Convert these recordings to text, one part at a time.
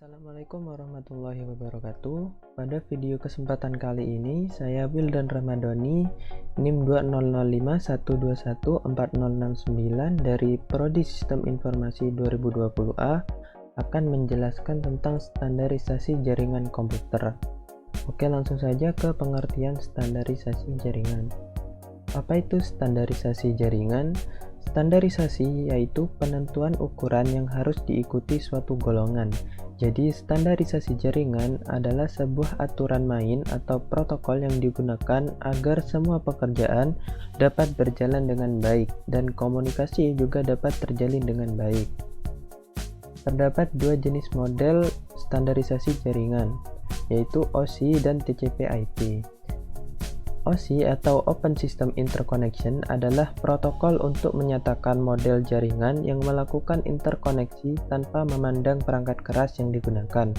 Assalamualaikum warahmatullahi wabarakatuh. Pada video kesempatan kali ini, saya Wildan Ramadhani, NIM 20051214069 dari Prodi Sistem Informasi 2020A akan menjelaskan tentang standarisasi jaringan komputer. Oke, langsung saja ke pengertian standarisasi jaringan. Apa itu standarisasi jaringan? Standarisasi yaitu penentuan ukuran yang harus diikuti suatu golongan. Jadi, standarisasi jaringan adalah sebuah aturan main atau protokol yang digunakan agar semua pekerjaan dapat berjalan dengan baik dan komunikasi juga dapat terjalin dengan baik. Terdapat dua jenis model standarisasi jaringan, yaitu OSI dan TCP/IP. OSI atau Open System Interconnection adalah protokol untuk menyatakan model jaringan yang melakukan interkoneksi tanpa memandang perangkat keras yang digunakan,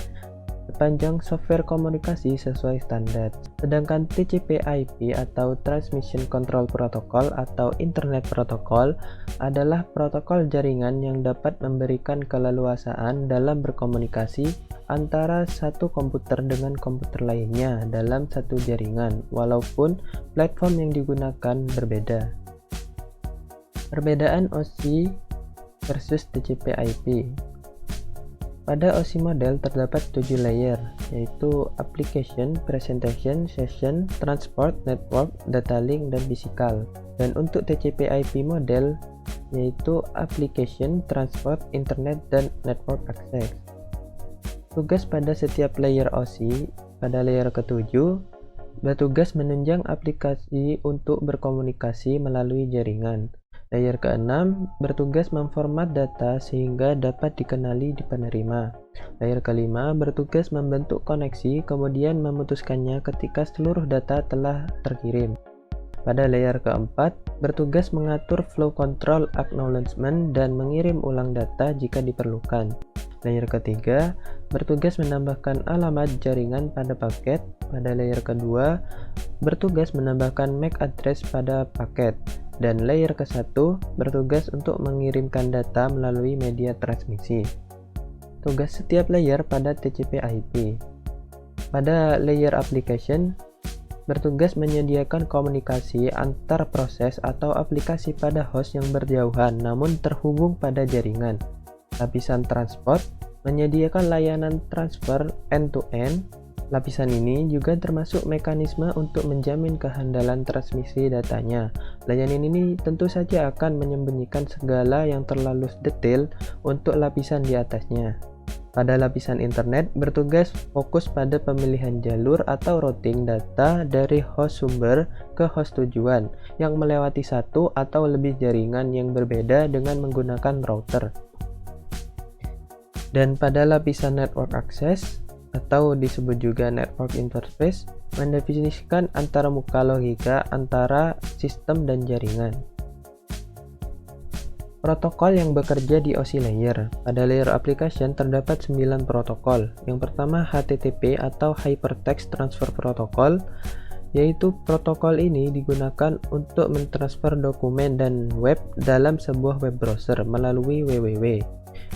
sepanjang software komunikasi sesuai standar. Sedangkan TCP/IP atau Transmission Control Protocol atau Internet Protocol adalah protokol jaringan yang dapat memberikan keleluasaan dalam berkomunikasi antara satu komputer dengan komputer lainnya dalam satu jaringan, walaupun platform yang digunakan berbeda. Perbedaan OSI versus TCP/IP. Pada OSI model terdapat 7 layer, yaitu Application, Presentation, Session, Transport, Network, Data Link, dan Physical. Dan untuk TCP/IP model, yaitu Application, Transport, Internet, dan Network Access. Tugas pada setiap layer OSI, pada layer ke-7, bertugas menunjang aplikasi untuk berkomunikasi melalui jaringan. Layer ke-6 bertugas memformat data sehingga dapat dikenali di penerima. Layer ke-5 bertugas membentuk koneksi kemudian memutuskannya ketika seluruh data telah terkirim. Pada layer ke-4 bertugas mengatur flow control acknowledgement dan mengirim ulang data jika diperlukan. Layer ketiga bertugas menambahkan alamat jaringan pada paket. Pada layer kedua bertugas menambahkan MAC address pada paket. Dan layer ke-1 bertugas untuk mengirimkan data melalui media transmisi. Tugas setiap layer pada TCP/IP. Pada layer application bertugas menyediakan komunikasi antar proses atau aplikasi pada host yang berjauhan namun terhubung pada jaringan. Lapisan transport menyediakan layanan transfer end-to-end. Lapisan ini juga termasuk mekanisme untuk menjamin kehandalan transmisi datanya. Layanan ini tentu saja akan menyembunyikan segala yang terlalu detail untuk lapisan di atasnya. Pada lapisan internet bertugas fokus pada pemilihan jalur atau routing data dari host sumber ke host tujuan yang melewati satu atau lebih jaringan yang berbeda dengan menggunakan router. Dan pada lapisan network access atau disebut juga network interface mendefinisikan antarmuka logika antara sistem dan jaringan. Protokol yang bekerja di OSI layer. Pada layer application terdapat 9 protokol. Yang pertama HTTP atau Hypertext Transfer Protocol, yaitu protokol ini digunakan untuk mentransfer dokumen dan web dalam sebuah web browser melalui www.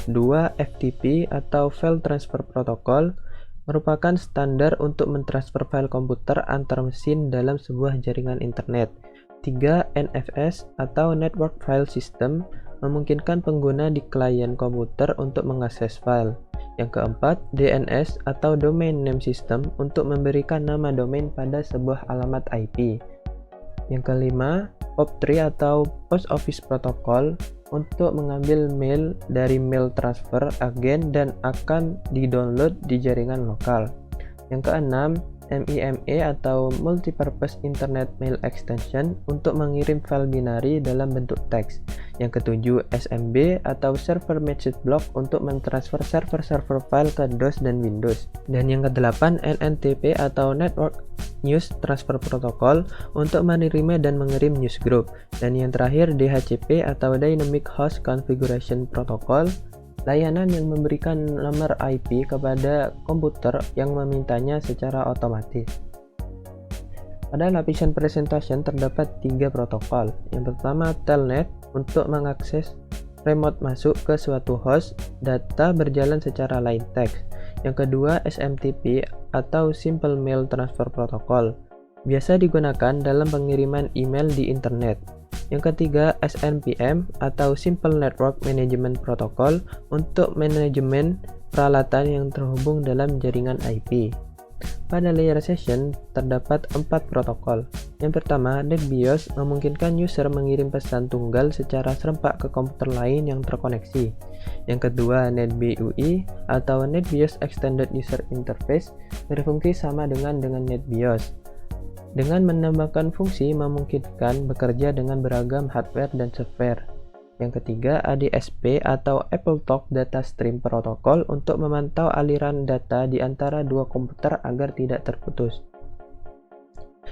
2. FTP atau File Transfer Protocol merupakan standar untuk mentransfer file komputer antar mesin dalam sebuah jaringan internet. 3. NFS atau Network File System memungkinkan pengguna di klien komputer untuk mengakses file. Yang keempat, DNS atau Domain Name System untuk memberikan nama domain pada sebuah alamat IP. Yang kelima, POP3 atau Post Office Protocol untuk mengambil mail dari mail transfer agen dan akan di-download di jaringan lokal. Yang keenam, MIME atau Multipurpose Internet Mail Extension untuk mengirim file binary dalam bentuk teks. Yang ketujuh, SMB atau Server Message Block untuk mentransfer server-server file ke DOS dan Windows. Dan yang kedelapan, NNTP atau Network News Transfer Protocol untuk menerima dan mengirim newsgroup. Dan yang terakhir, DHCP atau Dynamic Host Configuration Protocol, layanan yang memberikan nomor IP kepada komputer yang memintanya secara otomatis. Pada lapisan presentation terdapat 3 protokol. Yang pertama, Telnet untuk mengakses remote masuk ke suatu host, data berjalan secara line text. Yang kedua, SMTP atau Simple Mail Transfer Protocol, biasa digunakan dalam pengiriman email di internet. Yang ketiga, SNPM atau Simple Network Management Protocol untuk manajemen peralatan yang terhubung dalam jaringan IP. Pada layer session, terdapat 4 protokol. Yang pertama, NetBIOS memungkinkan user mengirim pesan tunggal secara serempak ke komputer lain yang terkoneksi. Yang kedua, NetBIOS atau NetBIOS Extended User Interface berfungsi sama dengan NetBIOS. Dengan menambahkan fungsi memungkinkan bekerja dengan beragam hardware dan software. Yang ketiga, ADSP atau AppleTalk Data Stream Protocol untuk memantau aliran data di antara dua komputer agar tidak terputus.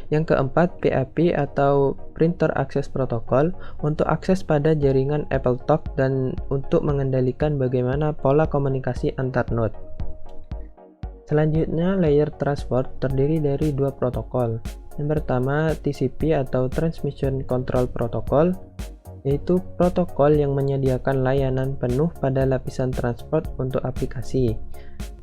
Yang keempat, PAP atau Printer Access Protocol untuk akses pada jaringan AppleTalk dan untuk mengendalikan bagaimana pola komunikasi antar node. Selanjutnya, layer transport terdiri dari 2 protokol. Yang pertama, TCP atau Transmission Control Protocol, yaitu protokol yang menyediakan layanan penuh pada lapisan transport untuk aplikasi.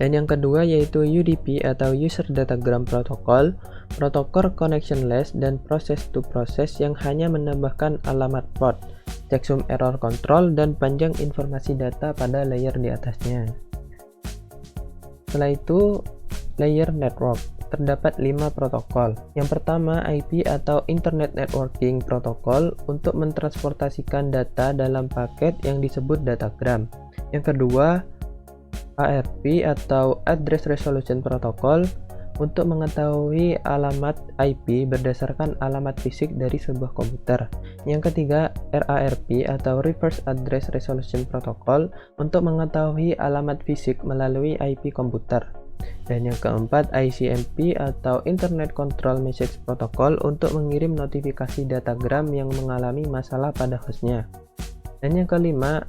Dan yang kedua yaitu UDP atau User Datagram Protocol, protokol connectionless dan process-to-process yang hanya menambahkan alamat port, checksum error control, dan panjang informasi data pada layer di atasnya. Setelah itu, layer network. Terdapat 5 protokol. Yang pertama, IP atau Internet Networking Protocol untuk mentransportasikan data dalam paket yang disebut datagram. Yang kedua, ARP atau Address Resolution Protocol untuk mengetahui alamat IP berdasarkan alamat fisik dari sebuah komputer. Yang ketiga, RARP atau Reverse Address Resolution Protocol untuk mengetahui alamat fisik melalui IP komputer. Dan yang keempat, ICMP atau Internet Control Message Protocol untuk mengirim notifikasi datagram yang mengalami masalah pada hostnya. Dan yang kelima,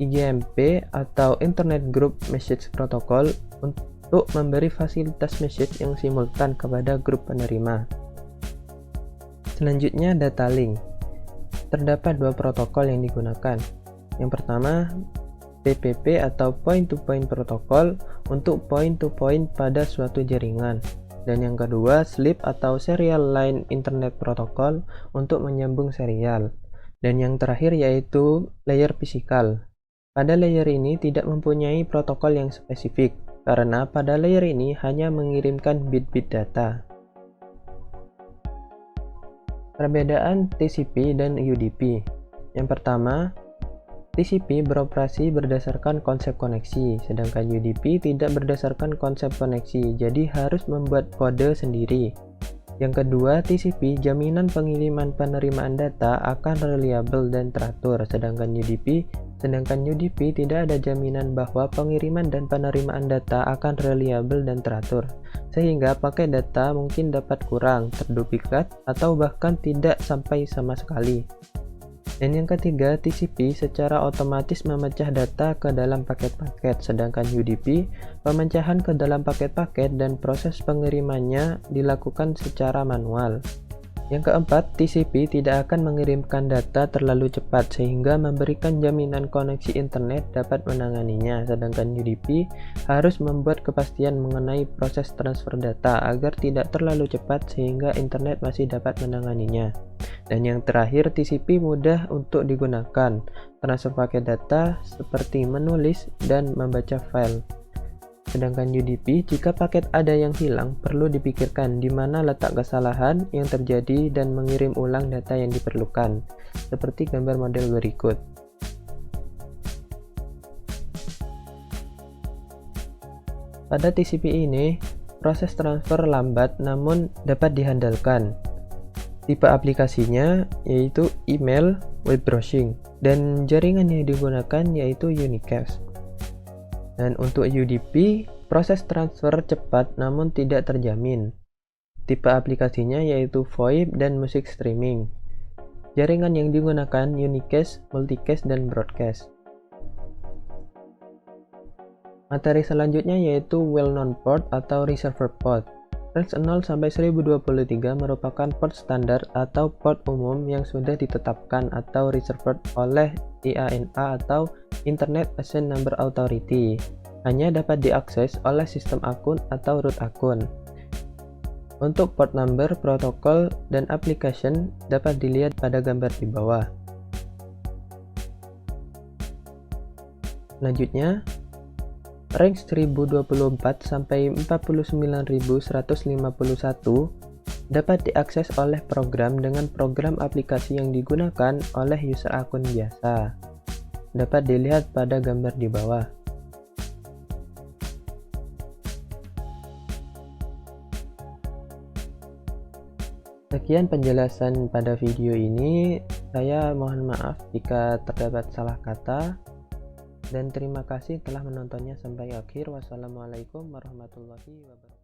IGMP atau Internet Group Message Protocol untuk memberi fasilitas message yang simultan kepada grup penerima. Selanjutnya, data link. Terdapat 2 protokol yang digunakan. Yang pertama, PPP atau Point-to-Point Protocol untuk point-to-point pada suatu jaringan. Dan yang kedua, SLIP atau Serial Line Internet Protocol untuk menyambung serial. Dan yang terakhir yaitu layer fisikal. Pada layer ini tidak mempunyai protokol yang spesifik, karena pada layer ini hanya mengirimkan bit-bit data. Perbedaan TCP dan UDP. Yang pertama, TCP beroperasi berdasarkan konsep koneksi, sedangkan UDP tidak berdasarkan konsep koneksi, jadi harus membuat kode sendiri. Yang kedua, TCP jaminan pengiriman penerimaan data akan reliable dan teratur, sedangkan UDP tidak ada jaminan bahwa pengiriman dan penerimaan data akan reliable dan teratur, sehingga paket data mungkin dapat kurang, terduplikat, atau bahkan tidak sampai sama sekali. Dan yang ketiga, TCP secara otomatis memecah data ke dalam paket-paket, sedangkan UDP pemecahan ke dalam paket-paket dan proses pengirimannya dilakukan secara manual. Yang keempat, TCP tidak akan mengirimkan data terlalu cepat sehingga memberikan jaminan koneksi internet dapat menanganinya, sedangkan UDP harus membuat kepastian mengenai proses transfer data agar tidak terlalu cepat sehingga internet masih dapat menanganinya. Dan yang terakhir, TCP mudah untuk digunakan, transfer paket data seperti menulis dan membaca file. Sedangkan UDP, jika paket ada yang hilang, perlu dipikirkan di mana letak kesalahan yang terjadi dan mengirim ulang data yang diperlukan, seperti gambar model berikut. Pada TCP ini, proses transfer lambat namun dapat dihandalkan. Tipe aplikasinya yaitu email, web browsing, dan jaringan yang digunakan yaitu unicast. Dan untuk UDP, proses transfer cepat namun tidak terjamin. Tipe aplikasinya yaitu VoIP dan music streaming. Jaringan yang digunakan unicast, multicast, dan broadcast. Materi selanjutnya yaitu well-known port atau reserved port. Range 0 sampai 1023 merupakan port standar atau port umum yang sudah ditetapkan atau reserved oleh IANA atau Internet Access Number Authority. Hanya dapat diakses oleh sistem akun atau root akun. Untuk port number, protokol, dan application dapat dilihat pada gambar di bawah. Selanjutnya, range 1024 sampai 49151 dapat diakses oleh program dengan program aplikasi yang digunakan oleh user akun biasa. Dapat dilihat pada gambar di bawah. Sekian penjelasan pada video ini. Saya mohon maaf jika terdapat salah kata. Dan terima kasih telah menontonnya sampai akhir. Wassalamualaikum warahmatullahi wabarakatuh.